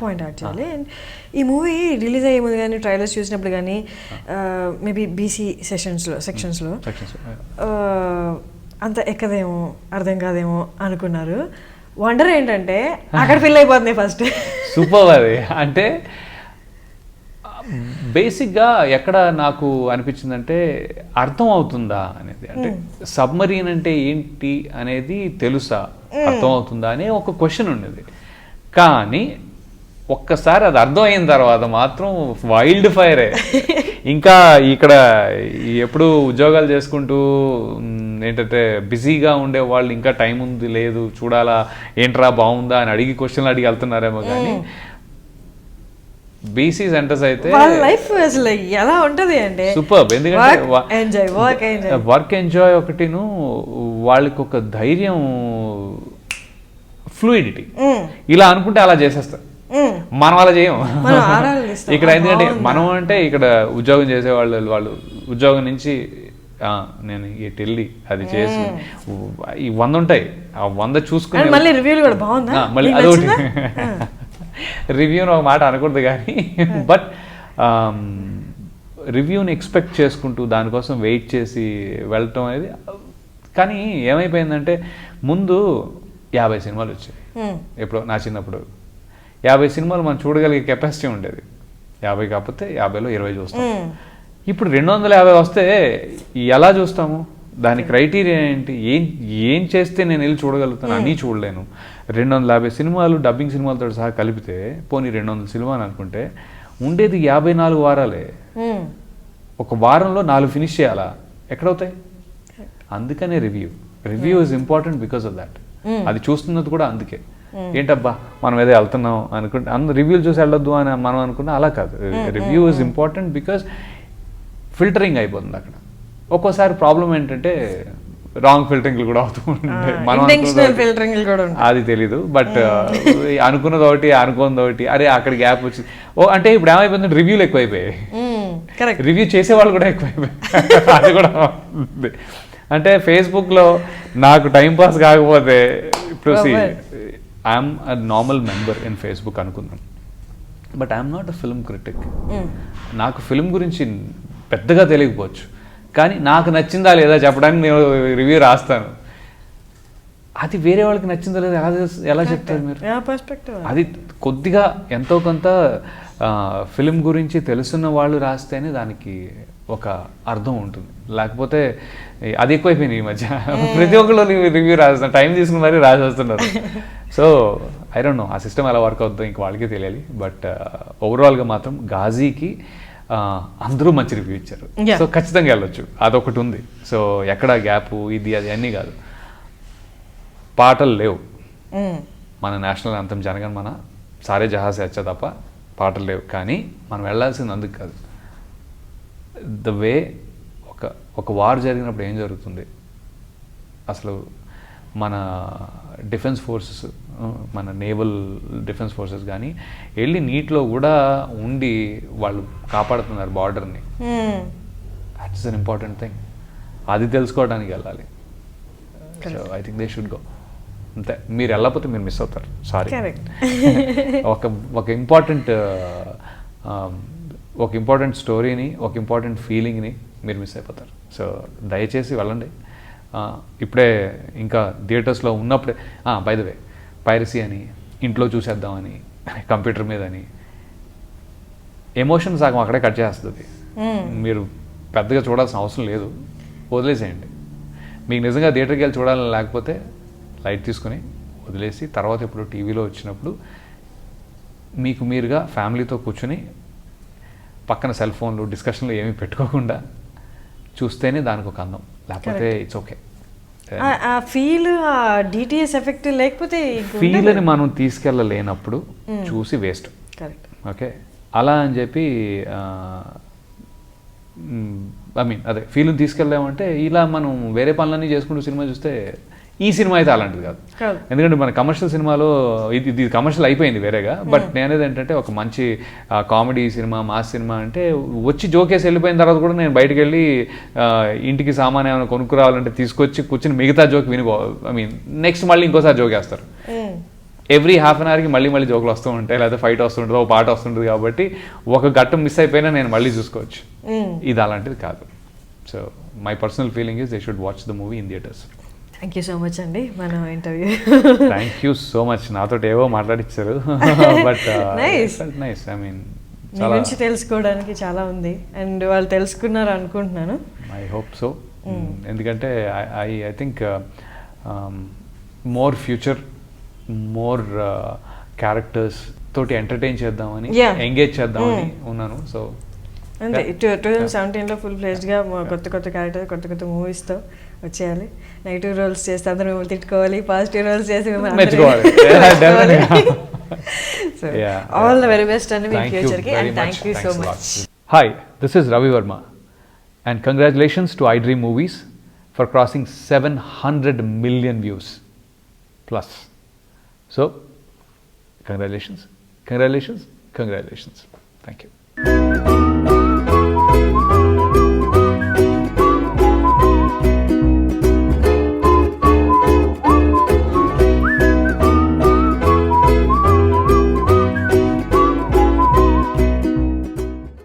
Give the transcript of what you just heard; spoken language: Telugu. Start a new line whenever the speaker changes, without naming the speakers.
Point actually. అండ్ ఈ మూవీ రిలీజ్ అయ్యే ముందు కానీ ట్రైలర్స్ చూసినప్పుడు కానీ మేబీ బీసీ సెక్షన్స్లో అంత ఎక్కదేమో అర్థం కాదేమో అనుకున్నారు. వండర్ ఏంటంటే అక్కడ ఫిల్ అయిపోతుంది ఫస్ట్.
సూపర్ అది. అంటే బేసిక్గా ఎక్కడ నాకు అనిపించిందంటే అర్థం అవుతుందా అనేది, అంటే సబ్మరీన్ అంటే ఏంటి అనేది తెలుసా, అర్థం అవుతుందా అనే ఒక క్వశ్చన్ ఉండేది. కానీ ఒక్కసారి అది అర్థం అయిన తర్వాత మాత్రం వైల్డ్ ఫైరే. ఇంకా ఇక్కడ ఎప్పుడు ఉద్యోగాలు చేసుకుంటూ ఏంటంటే బిజీగా ఉండే వాళ్ళు ఇంకా టైం ఉంది లేదు చూడాలా ఏంట్రా బాగుందా అని అడిగి క్వశ్చన్లు అడిగి వెళ్తున్నారేమో. కానీ బీసీ సెంటర్స్ అయితే
లైఫ్ అసలు ఎలా ఉంటది అంటే
సూపర్. ఎందుకంటే వర్క్ ఎంజాయ్ ఒకటిను, వాళ్ళకి ఒక ధైర్యం, ఫ్లూయిడిటీ. ఇలా అనుకుంటే అలా చేసేస్తారు. మనం అలా చేయం ఇక్కడ. ఎందుకంటే మనం అంటే ఇక్కడ ఉద్యోగం చేసేవాళ్ళు, వాళ్ళు ఉద్యోగం నుంచి నేను ఇటు వెళ్ళి అది చేసి ఈ 100 ఉంటాయి, ఆ 100 చూసుకుని
మళ్ళీ రివ్యూలు కూడా బాగుందా,
మళ్ళీ అదొకటి. రివ్యూని ఒక మాట అనకూడదు కానీ, బట్ రివ్యూని ఎక్స్పెక్ట్ చేసుకుంటూ దానికోసం వెయిట్ చేసి వెళ్ళటం అనేది. కానీ ఏమైపోయిందంటే ముందు 50 సినిమాలు వచ్చాయి. ఎప్పుడో నా చిన్నప్పుడు 50 సినిమాలు మనం చూడగలిగే కెపాసిటీ ఉండేది. 50 కాకపోతే 50లో 20 చూస్తాం. ఇప్పుడు 250 వస్తే ఎలా చూస్తాము? దాని క్రైటీరియా ఏంటి? ఏం చేస్తే నేను వెళ్ళి చూడగలుగుతాను? అన్నీ చూడలేను. 250 సినిమాలు డబ్బింగ్ సినిమాలతో సహా కలిపితే పోనీ 200 సినిమాలు అనుకుంటే ఉండేది 54 వారాలే. ఒక వారంలో 4 ఫినిష్ చేయాలా? ఎక్కడవుతాయి? అందుకనే review is important because of that. అది చూస్తున్నది కూడా అందుకే. ఏంటబ్బా మనం ఏదో వెళ్తున్నాం అనుకుంటే రివ్యూలు చూసి వెళ్ళొద్దు అని మనం అనుకున్నా, అలా కాదు. Review is important because filtering అయిపోతుంది అక్కడ. ఒక్కోసారి ప్రాబ్లం ఏంటంటే రాంగ్ ఫిల్టరింగ్లు కూడా అవుతూ ఉంటాయి. మనం అది తెలీదు, బట్ అనుకున్నది ఒకటి అనుకున్నది ఒకటి, అరే అక్కడ గ్యాప్ వచ్చింది. అంటే ఇప్పుడు ఏమైపోయిందంటే రివ్యూలు ఎక్కువైపోయాయి, రివ్యూ చేసేవాళ్ళు కూడా ఎక్కువైపోయాయి. అది కూడా ఉంది. అంటే ఫేస్బుక్లో నాకు టైంపాస్ కాకపోతే ఇప్పుడు I'm a normal member in Facebook అనుకుందాం, but I'm not a film critic. నాకు ఫిల్మ్ గురించి పెద్దగా తెలియకపోవచ్చు, కానీ నాకు నచ్చిందా లేదా చెప్పడానికి నేను రివ్యూ రాస్తాను. అది వేరే వాళ్ళకి నచ్చిందా లేదా ఎలా చెప్తారు మీరు? అది కొద్దిగా ఎంతో కొంత ఫిల్మ్ గురించి తెలుసున్న వాళ్ళు రాస్తేనే దానికి ఒక అర్థం ఉంటుంది. లేకపోతే అది ఎక్కువైపోయింది ఈ మధ్య. ప్రతి ఒక్కళ్ళు రివ్యూ రాస్తున్నారు, టైం తీసుకుని మరీ రాసేస్తున్నారు. సో ఐ డోంట్ నో ఆ సిస్టమ్ ఎలా వర్క్ అవుతుందో ఇంక వాళ్ళకే తెలియాలి. బట్ ఓవరాల్గా మాత్రం ఘాజీకి అందరూ మంచి రివ్యూ ఇచ్చారు. సో ఖచ్చితంగా వెళ్ళొచ్చు, అదొకటి ఉంది. సో ఎక్కడ గ్యాప్ ఇది అది అన్నీ కాదు. పాటలు లేవు, మన నేషనల్ అంతం జనగణ మన సారే జహాసే వచ్చా తప్ప పాటలు లేవు. కానీ మనం వెళ్ళాల్సింది అందుకు కాదు. ద వే ఒక వార్ జరిగినప్పుడు ఏం జరుగుతుంది అసలు, మన డిఫెన్స్ ఫోర్సెస్, మన నేవల్ డిఫెన్స్ ఫోర్సెస్ కానీ వెళ్ళి నీటిలో కూడా ఉండి వాళ్ళు కాపాడుతున్నారు బార్డర్ని. That's an important thing. అది తెలుసుకోవడానికి వెళ్ళాలి. So I think they should go. అంతే. మీరు వెళ్ళకపోతే మీరు మిస్ అవుతారు. సారీ. ఒక ఇంపార్టెంట్ స్టోరీని, ఒక ఇంపార్టెంట్ ఫీలింగ్ని మీరు మిస్ అయిపోతారు. సో దయచేసి వెళ్ళండి. ఇప్పుడే ఇంకా థియేటర్స్లో ఉన్నప్పుడే బై ద వే పైరసీ అని, ఇంట్లో చూసేద్దామని, కంప్యూటర్ మీద అని, ఎమోషన్ సగం అక్కడే కట్ చేస్తుంది. మీరు పెద్దగా చూడాల్సిన అవసరం లేదు, వదిలేసేయండి. మీకు నిజంగా థియేటర్కి వెళ్ళి చూడాలని లేకపోతే లైట్ తీసుకుని వదిలేసి తర్వాత ఇప్పుడు టీవీలో వచ్చినప్పుడు మీకు మీరుగా ఫ్యామిలీతో కూర్చొని పక్కన సెల్ ఫోన్లు డిస్కషన్లు ఏమీ పెట్టుకోకుండా చూస్తేనే దానికి ఒక అందం. లేకపోతే it's okay.
Feel DTS effect లేకపోతే
ఫీల్ని మనం తీసుకెళ్ళలేనప్పుడు చూసి వేస్ట్. ఓకే, అలా అని చెప్పి ఐ మీన్ అదే ఫీల్ని తీసుకెళ్ళామంటే ఇలా మనం వేరే పనులన్నీ చేసుకుంటూ సినిమా చూస్తే ఈ సినిమా అయితే అలాంటిది కాదు. ఎందుకంటే మన కమర్షియల్ సినిమాలో ఇది కమర్షియల్ అయిపోయింది వేరేగా. బట్ నేనేది ఏంటంటే ఒక మంచి కామెడీ సినిమా, మాస్ సినిమా అంటే వచ్చి జోకేసి వెళ్ళిపోయిన తర్వాత కూడా నేను బయటకు వెళ్ళి ఇంటికి సామాన్ ఏమైనా కొనుక్కురావాలంటే తీసుకొచ్చి కూర్చొని మిగతా జోక్ వినిపో, ఐ మీన్ నెక్స్ట్ మళ్ళీ ఇంకోసారి జోక్ వేస్తారు. ఎవ్రీ హాఫ్ అన్ అవర్కి మళ్ళీ మళ్ళీ జోకులు వస్తూ ఉంటాయి, లేదా ఫైట్ వస్తుంటుంది, ఒక పాట వస్తుంటుంది, కాబట్టి ఒక ఘట్టం మిస్ అయిపోయినా నేను మళ్ళీ చూసుకోవచ్చు. ఇది అలాంటిది కాదు. So my personal feeling is they should watch the movie in theatres.
Thank you so much అండి మన interview.
Thank you so much. నాతో ఏవో మాట్లాడిచ్చారు, బట్ నైస్. ఐ మీన్
మీ గురించి తెలుసుకోవడానికి చాలా ఉంది, అండ్ వాళ్ళు తెలుసుకున్నారు అనుకుంటున్నాను.
I hope so. ఎందుకంటే I think more future, more characters తోటి ఎంటర్టైన్ చేద్దామని, ఎంగేజ్ చేద్దామని ఉన్నాను. సో
అంతే 2017లో ఫుల్ ఫ్లెజ్డ్గా కొత్త కొత్త క్యారెక్టర్, కొత్త కొత్త మూవీస్తో వచ్చేయాలి. నెగిటివ్ రోల్స్ చేస్తే అందరూ మిమ్మల్ని తిట్టుకోవాలి, పాజిటివ్ రోల్స్ చేసి
మెచ్చుకోవాలి.
So all the very best అండి మీ ఫ్యూచర్కి, and thank you so much.
Hi, this is Ravi Verma and congratulations to iDream Movies for crossing 700 million views plus. So congratulations. Thank you.